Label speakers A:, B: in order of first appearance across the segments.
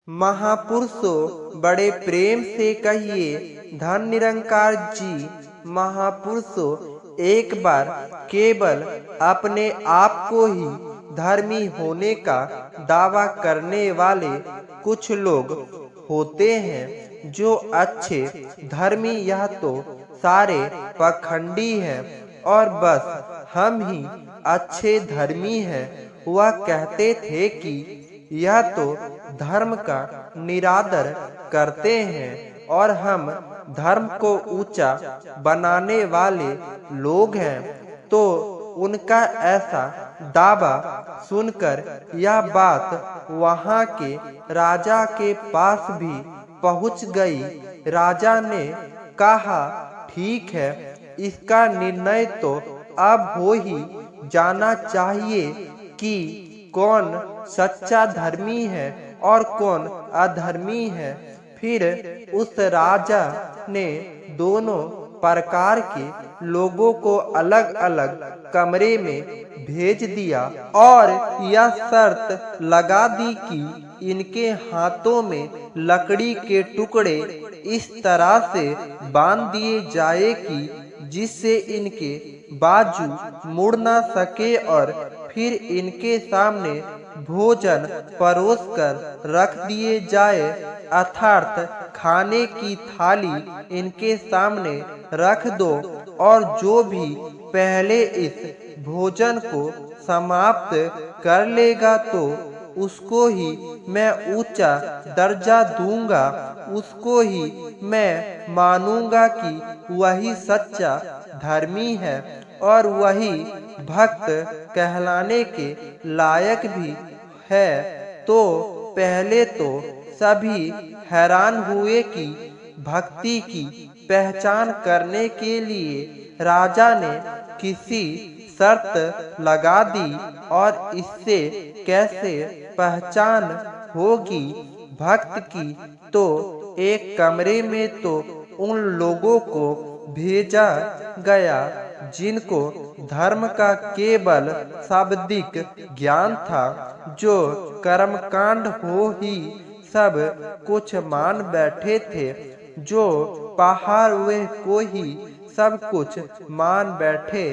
A: महापुरुषों, बड़े प्रेम से कहिए धन निरंकार जी। महापुरुषों, एक बार केवल अपने आप को ही धर्मी होने का दावा करने वाले कुछ लोग होते हैं जो अच्छे धर्मी यह तो सारे पखंडी हैं और बस हम ही अच्छे धर्मी हैं। वह कहते थे कि यह तो धर्म का निरादर करते हैं और हम धर्म को ऊंचा बनाने वाले लोग हैं। तो उनका ऐसा दावा सुनकर यह बात वहां के राजा के पास भी पहुंच गई। राजा ने कहा, ठीक है, इसका निर्णय तो अब हो ही जाना चाहिए कि कौन सच्चा धर्मी है और कौन अधर्मी है। फिर उस राजा ने दोनों प्रकार के लोगों को अलग अलग कमरे में भेज दिया और यह शर्त लगा दी कि इनके हाथों में लकड़ी के टुकड़े इस तरह से बांध दिए जाए कि जिससे इनके बाजू मुड़ ना सके और फिर इनके सामने भोजन परोस कर रख दिए जाए, अर्थात खाने की थाली इनके सामने रख दो और जो भी पहले इस भोजन को समाप्त कर लेगा तो उसको ही मैं ऊंचा दर्जा दूंगा, उसको ही मैं मानूंगा कि वही सच्चा धर्मी है और वही भक्त कहलाने के लायक भी है। तो पहले तो सभी हैरान हुए कि भक्ति की पहचान करने के लिए राजा ने किसी शर्त लगा दी और इससे कैसे पहचान होगी भक्त की। तो एक कमरे में तो उन लोगों को भेजा गया जिनको धर्म का केवल शाब्दिक ज्ञान था, जो कर्मकांड हो ही सब कुछ मान बैठे थे, जो पहाड़ वे को ही सब कुछ मान बैठे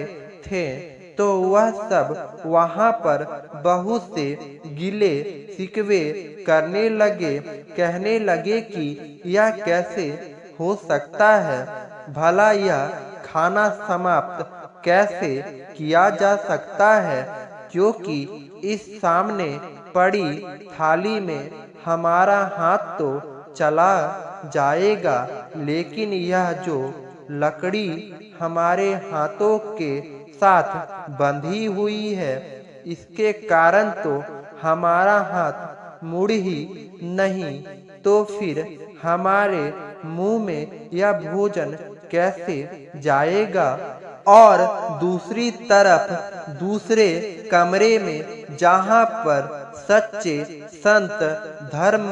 A: थे। तो वह सब वहां पर बहुत से गिले शिकवे करने लगे, कहने लगे कि यह कैसे हो सकता है, भला यह खाना समाप्त कैसे किया जा सकता है, क्योंकि इस सामने पड़ी थाली में हमारा हाथ तो चला जाएगा, लेकिन यह जो लकड़ी हमारे हाथों के साथ बंधी हुई है, इसके कारण तो हमारा हाथ मुड़ ही नहीं, तो फिर हमारे मुंह में यह भोजन कैसे जाएगा। और दूसरी तरफ दूसरे कमरे में जहाँ पर सच्चे संत धर्म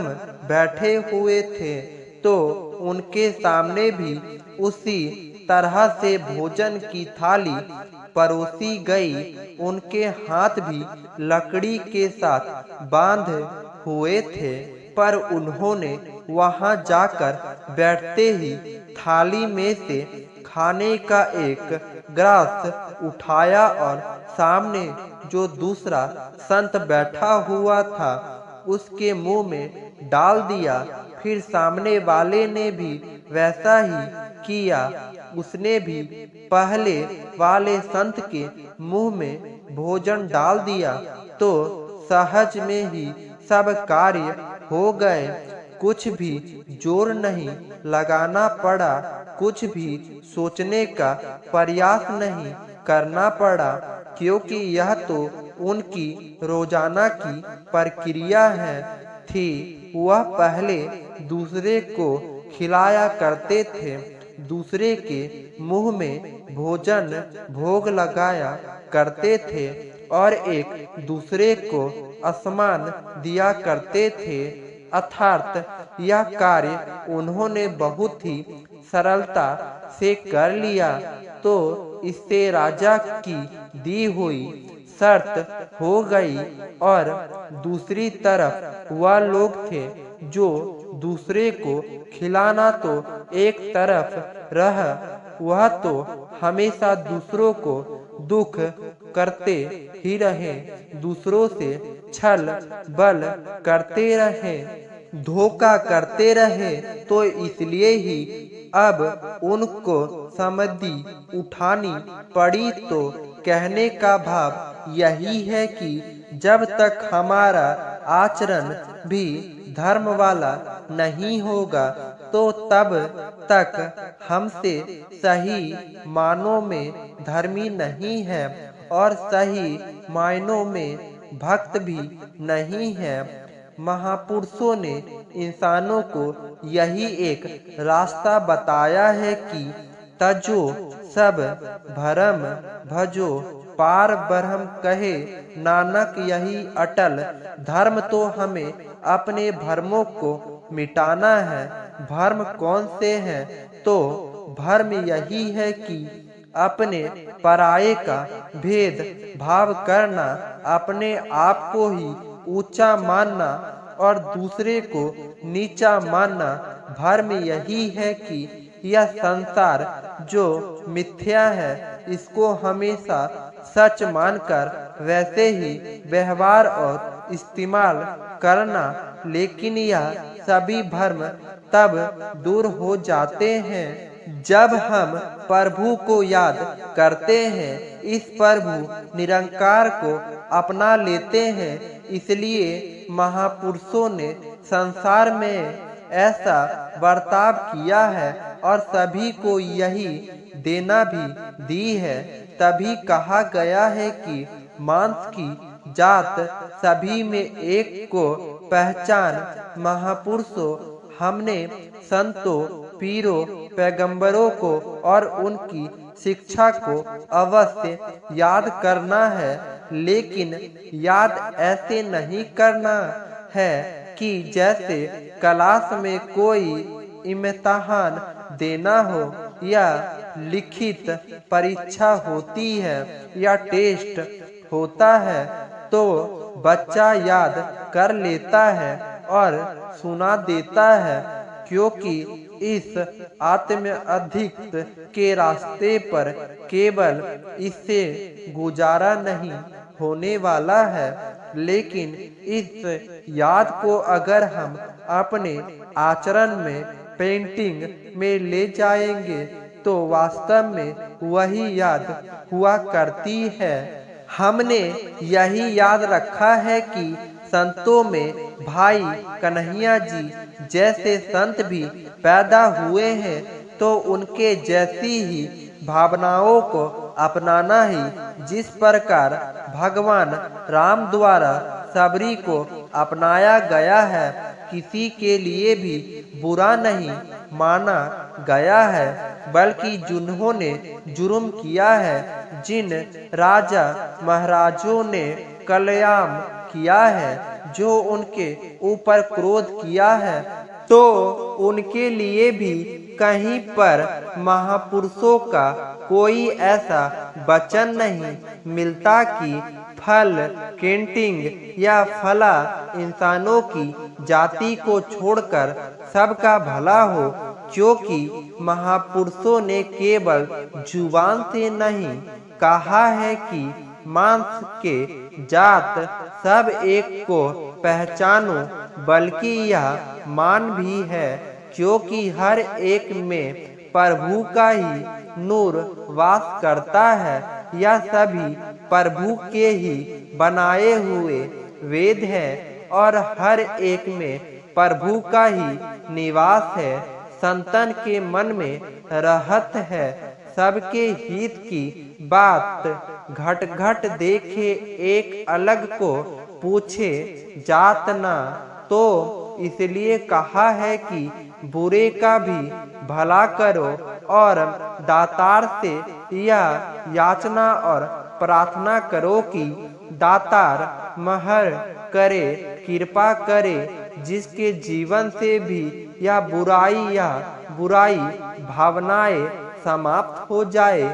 A: बैठे हुए थे, तो उनके सामने भी उसी तरह से भोजन की थाली परोसी गई। उनके हाथ भी लकड़ी के साथ बांध हुए थे, पर उन्होंने वहां जाकर बैठते ही थाली में से खाने का एक ग्रास उठाया और सामने जो दूसरा संत बैठा हुआ था उसके मुंह में डाल दिया। फिर सामने वाले ने भी वैसा ही किया, उसने भी पहले वाले संत के मुंह में भोजन डाल दिया। तो सहज में ही सब कार्य हो गए, कुछ भी जोर नहीं लगाना पड़ा, कुछ भी सोचने का प्रयास नहीं करना पड़ा, क्योंकि यह तो उनकी रोजाना की प्रक्रिया है थी। वह पहले दूसरे को खिलाया करते थे, दूसरे के मुंह में भोजन भोग लगाया करते थे और एक दूसरे को सम्मान दिया करते थे। अर्थात यह कार्य उन्होंने बहुत ही सरलता से कर लिया। तो इससे राजा की दी हुई शर्त हो गई और दूसरी तरफ वह लोग थे जो दूसरे को खिलाना तो एक तरफ रह, वह तो हमेशा दूसरों को दुख करते ही रहे, दूसरों से छल बल करते रहे, धोखा करते रहे। तो इसलिए ही अब उनको समाधि उठानी पड़ी। तो कहने का भाव यही है कि जब तक हमारा आचरण भी धर्म वाला नहीं होगा तो तब तक हमसे सही मायनों में धर्मी नहीं है और सही मायनों में भक्त भी नहीं है। महापुरुषों ने इंसानों को यही एक रास्ता बताया है कि तजो सब भरम भजो पार ब्रह्म कहे नानक यही अटल। धर्म तो हमें अपने भर्मों को मिटाना है। भर्म कौन से हैं? तो भर्म यही है कि अपने पराये का भेद भाव करना, अपने आप को ही ऊंचा मानना और दूसरे को नीचा मानना। भर्म यही है कि यह संसार जो मिथ्या है इसको हमेशा सच मानकर वैसे ही व्यवहार और इस्तेमाल करना। लेकिन यह सभी भ्रम तब दूर हो जाते हैं जब हम प्रभु को याद करते हैं, इस प्रभु निरंकार को अपना लेते हैं। इसलिए महापुरुषों ने संसार में ऐसा बर्ताव किया है और सभी को यही देना भी दी है। तभी कहा गया है कि मांस की जात सभी में एक को पहचान। महापुरुषों हमने संतों पीरों पैगंबरों को और उनकी शिक्षा को अवश्य याद करना है, लेकिन याद ऐसे नहीं करना है कि जैसे क्लास में कोई इम्तिहान देना हो या लिखित परीक्षा होती है या टेस्ट होता है तो बच्चा याद कर लेता है और सुना देता है, क्योंकि इस आत्म अधिक के रास्ते पर केवल इससे गुजारा नहीं होने वाला है। लेकिन इस याद को अगर हम अपने आचरण में पेंटिंग में ले जाएंगे तो वास्तव में वही याद हुआ करती है। हमने यही याद रखा है कि संतों में भाई कन्हैया जी जैसे संत भी पैदा हुए हैं तो उनके जैसी ही भावनाओं को अपनाना ही जिस प्रकार भगवान राम द्वारा सबरी को अपनाया गया है, किसी के लिए भी बुरा नहीं माना गया है, बल्कि जिन्होंने जुर्म किया है, जिन राजा महाराजों ने कल्याण किया है, जो उनके ऊपर क्रोध किया है, तो उनके लिए भी कहीं पर महापुरुषों का कोई ऐसा वचन नहीं मिलता कि फल केंटिंग या फला इंसानों की जाति को छोड़कर सबका भला हो, क्योंकि महापुरुषों ने केवल जुबान से नहीं कहा है कि मांस के जात सब एक को पहचानो, बल्कि यह मान भी है क्योंकि हर एक में प्रभु का ही नूर वास करता है। यह सभी प्रभु के ही बनाए हुए वेद है और हर एक में प्रभु का ही निवास है। संतन के मन में रहत है, सबके हित की बात घट घट देखे, एक अलग को पूछे जात ना। तो इसलिए कहा है कि बुरे का भी भला करो और दातार से यह याचना और प्रार्थना करो कि दातार महर करे, कृपा करे, जिसके जीवन से भी यह बुराई भावनाएं समाप्त हो जाए,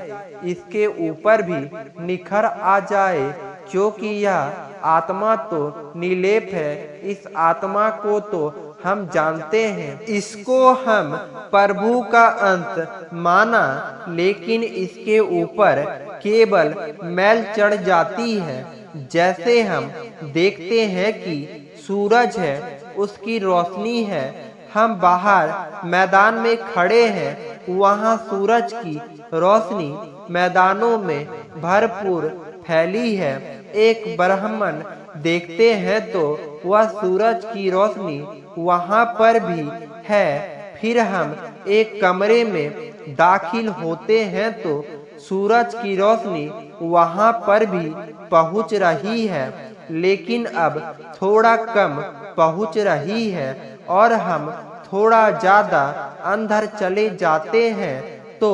A: इसके ऊपर भी निखर आ जाए, क्योंकि यह आत्मा तो निर्लेप है। इस आत्मा को तो हम जानते हैं। इसको हम प्रभु का अंत माना, लेकिन इसके ऊपर केवल मैल चढ़ जाती है। जैसे हम देखते हैं कि सूरज है, उसकी रोशनी है। हम बाहर मैदान में खड़े हैं, वहाँ सूरज की रोशनी मैदानों में भरपूर फैली है। एक ब्राह्मण देखते हैं तो वह सूरज की रोशनी वहाँ पर भी है। फिर हम एक कमरे में दाखिल होते हैं तो सूरज की रोशनी वहाँ पर भी पहुँच रही है, लेकिन अब थोड़ा कम पहुँच रही है। और हम थोड़ा ज्यादा अंदर चले जाते हैं तो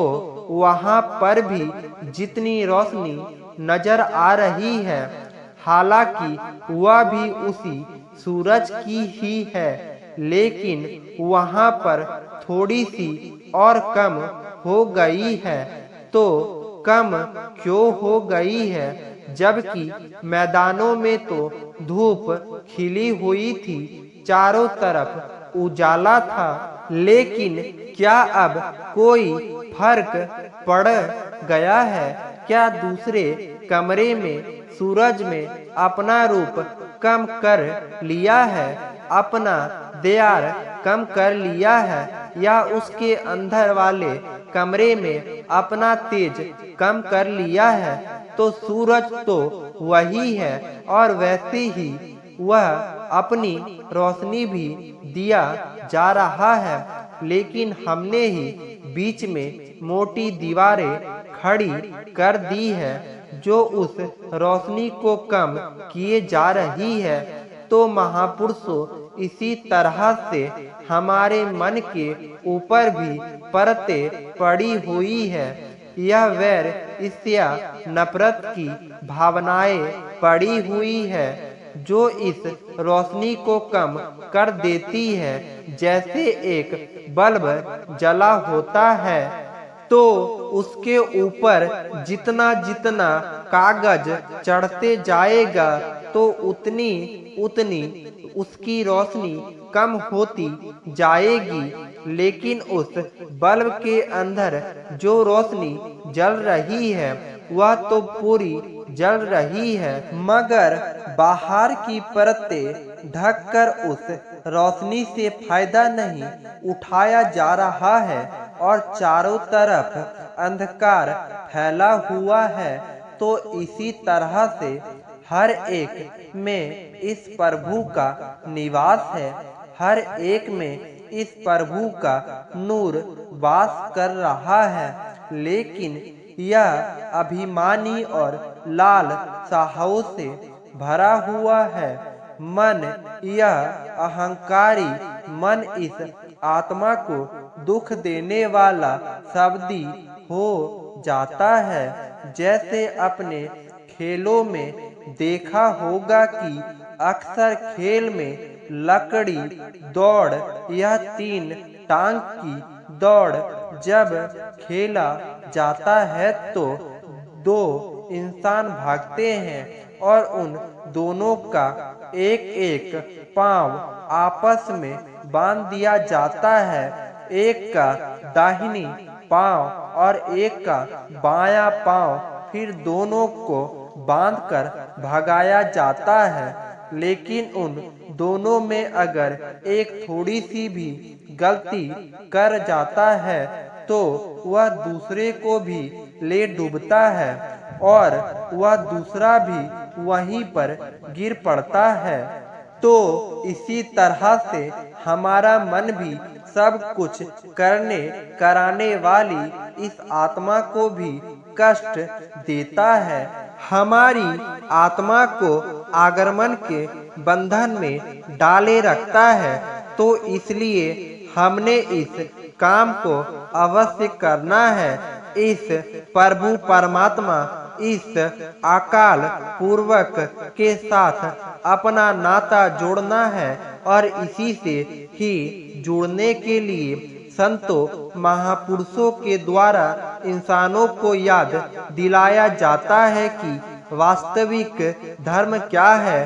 A: वहाँ पर भी जितनी रोशनी नजर आ रही है, हालांकि वह भी उसी सूरज की ही है, लेकिन वहाँ पर थोड़ी सी और कम हो गई है। तो कम क्यों हो गई है, जबकि मैदानों में तो धूप खिली हुई थी, चारों तरफ उजाला था। लेकिन क्या अब कोई फर्क पड़ गया है? क्या दूसरे कमरे में सूरज में अपना रूप कम कर लिया है, अपना देर कम कर लिया है, या उसके अंदर वाले कमरे में अपना तेज कम कर लिया है? तो सूरज तो वही है और वैसे ही वह अपनी रोशनी भी दिया जा रहा है, लेकिन हमने ही बीच में मोटी दीवारें खड़ी कर दी है जो उस रोशनी को कम किए जा रही है। तो महापुरुषों, इसी तरह से हमारे मन के ऊपर भी परतें पड़ी हुई है। यह वैर, ईर्ष्या, नफरत की भावनाएं पड़ी हुई है जो इस रोशनी को कम कर देती है। जैसे एक बल्ब जला होता है तो उसके ऊपर जितना जितना कागज चढ़ते जाएगा तो उतनी उतनी उसकी रोशनी कम होती जाएगी, लेकिन उस बल्ब के अंदर जो रोशनी जल रही है वह तो पूरी जल रही है, मगर बाहर की परतें ढककर उस रोशनी से फायदा नहीं उठाया जा रहा है और चारों तरफ अंधकार फैला हुआ है। तो इसी तरह से हर एक में इस प्रभु का निवास है, हर एक में इस प्रभु का नूर वास कर रहा है। लेकिन यह अभिमानी और लाल साहों से भरा हुआ है मन, यह अहंकारी मन इस आत्मा को दुख देने वाला शब्दी हो जाता है। जैसे अपने खेलों में देखा होगा कि अक्सर खेल में लकड़ी दौड़, यह 3 टांग की दौड़ जब खेला जाता है तो 2 इंसान भागते हैं और उन दोनों का एक एक पांव आपस में बांध दिया जाता है, एक का दाहिनी पांव और एक का बायां पांव, फिर दोनों को बांधकर भगाया जाता है। लेकिन उन दोनों में अगर एक थोड़ी सी भी गलती कर जाता है तो वह दूसरे को भी ले डूबता है और वह दूसरा भी वहीं पर गिर पड़ता है। तो इसी तरह से हमारा मन भी सब कुछ करने कराने वाली इस आत्मा को भी कष्ट देता है, हमारी आत्मा को आगमन के बंधन में डाले रखता है। तो इसलिए हमने इस काम को अवश्य करना है। इस प्रभु परमात्मा, इस अकाल पूर्वक के साथ अपना नाता जोड़ना है और इसी से ही जुड़ने के लिए संतों महापुरुषों के द्वारा इंसानों को याद दिलाया जाता है कि वास्तविक धर्म क्या है।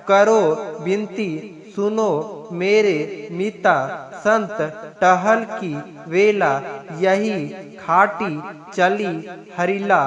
A: करो विनती, सुनो मेरे मिता संत टहल की वेला, यही खाटी चली हरिला,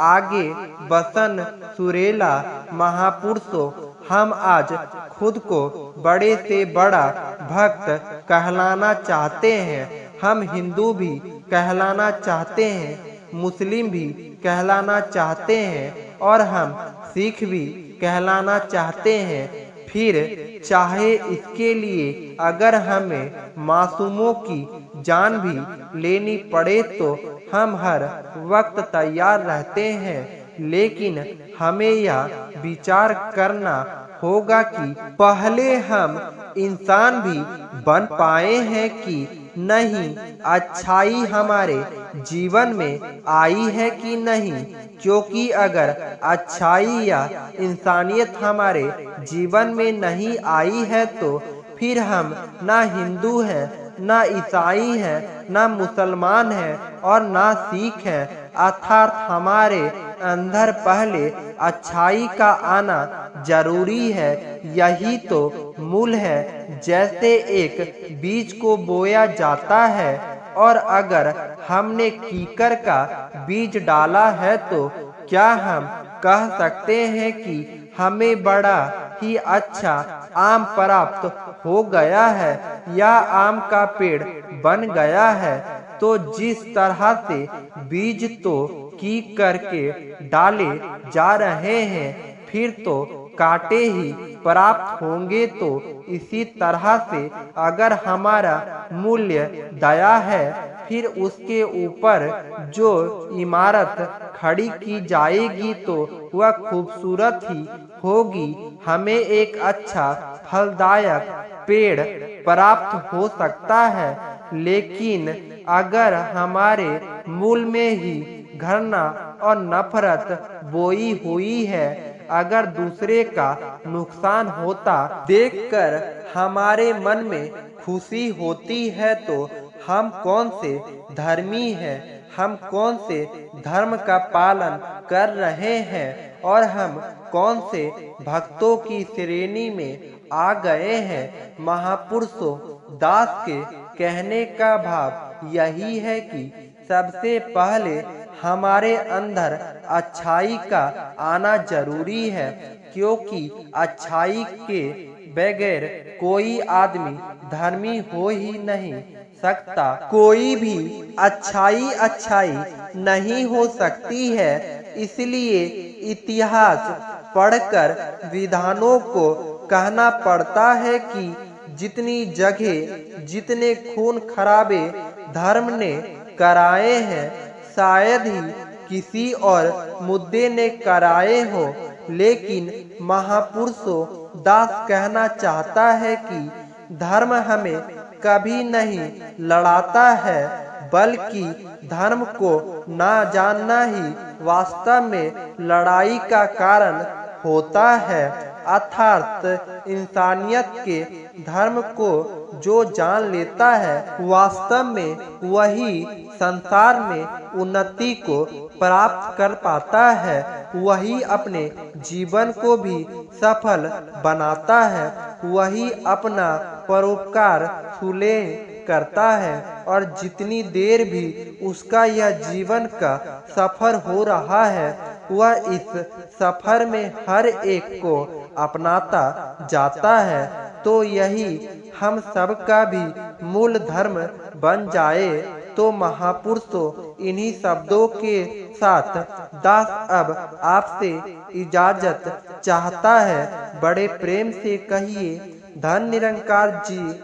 A: आगे बसन सुरेला। महापुरुषों, हम आज खुद को बड़े से बड़ा भक्त कहलाना चाहते हैं। हम हिंदू भी कहलाना चाहते हैं, मुस्लिम भी कहलाना चाहते हैं और हम सिख भी कहलाना चाहते हैं। फिर चाहे इसके लिए अगर हमें मासूमों की जान भी लेनी पड़े तो हम हर वक्त तैयार रहते हैं। लेकिन हमें यह विचार करना होगा कि पहले हम इंसान भी बन पाए हैं कि नहीं, अच्छाई हमारे जीवन में आई है कि नहीं। क्योंकि अगर अच्छाई या इंसानियत हमारे जीवन में नहीं आई है तो फिर हम ना हिंदू हैं, ना ईसाई हैं, ना मुसलमान हैं और ना सिख हैं। अर्थात हमारे अंदर पहले अच्छाई का आना जरूरी है। यही तो मूल है। जैसे एक बीज को बोया जाता है और अगर हमने कीकर का बीज डाला है तो क्या हम कह सकते हैं कि हमें बड़ा ही अच्छा आम प्राप्त हो गया है या आम का पेड़ बन गया है? तो जिस तरह से बीज तो की करके डाले जा रहे हैं, फिर तो कांटे ही प्राप्त होंगे। तो इसी तरह से अगर हमारा मूल्य दया है, फिर उसके ऊपर जो इमारत खड़ी की जाएगी तो वह खूबसूरत ही होगी। हमें एक अच्छा फलदायक पेड़ प्राप्त हो सकता है, लेकिन अगर हमारे मूल में ही घृणा और नफरत बोई हुई है, अगर दूसरे का नुकसान होता देखकर हमारे मन में खुशी होती है, तो हम कौन से धर्मी हैं? हम कौन से धर्म का पालन कर रहे हैं और हम कौन से भक्तों की श्रेणी में आ गए हैं? महापुरुषों, दास के कहने का भाव यही है कि सबसे पहले हमारे अंदर अच्छाई का आना जरूरी है, क्योंकि अच्छाई के बगैर कोई आदमी धर्मी हो ही नहीं सकता। कोई भी अच्छाई नहीं हो सकती है। इसलिए इतिहास पढ़कर विद्वानों को कहना पड़ता है कि जितनी जगह जितने खून खराबे धर्म ने कराए हैं, शायद ही किसी और मुद्दे ने कराए हो। लेकिन महापुरुषों, दास कहना चाहता है कि धर्म हमें कभी नहीं लड़ाता है, बल्कि धर्म को ना जानना ही वास्तव में लड़ाई का कारण होता है। अर्थात इंसानियत के धर्म को जो जान लेता है, वास्तव में वही संसार में उन्नति को प्राप्त कर पाता है। वही अपने जीवन को भी सफल बनाता है। वही अपना परोपकार सुलेह करता है और जितनी देर भी उसका यह जीवन का सफर हो रहा है, वह इस सफर में हर एक को अपनाता जाता है। तो यही हम सब का भी मूल धर्म बन जाए। तो महापुरुषों, इन्हीं शब्दों के साथ दास अब आपसे इजाजत चाहता है। बड़े प्रेम से कहिए, धन निरंकार जी।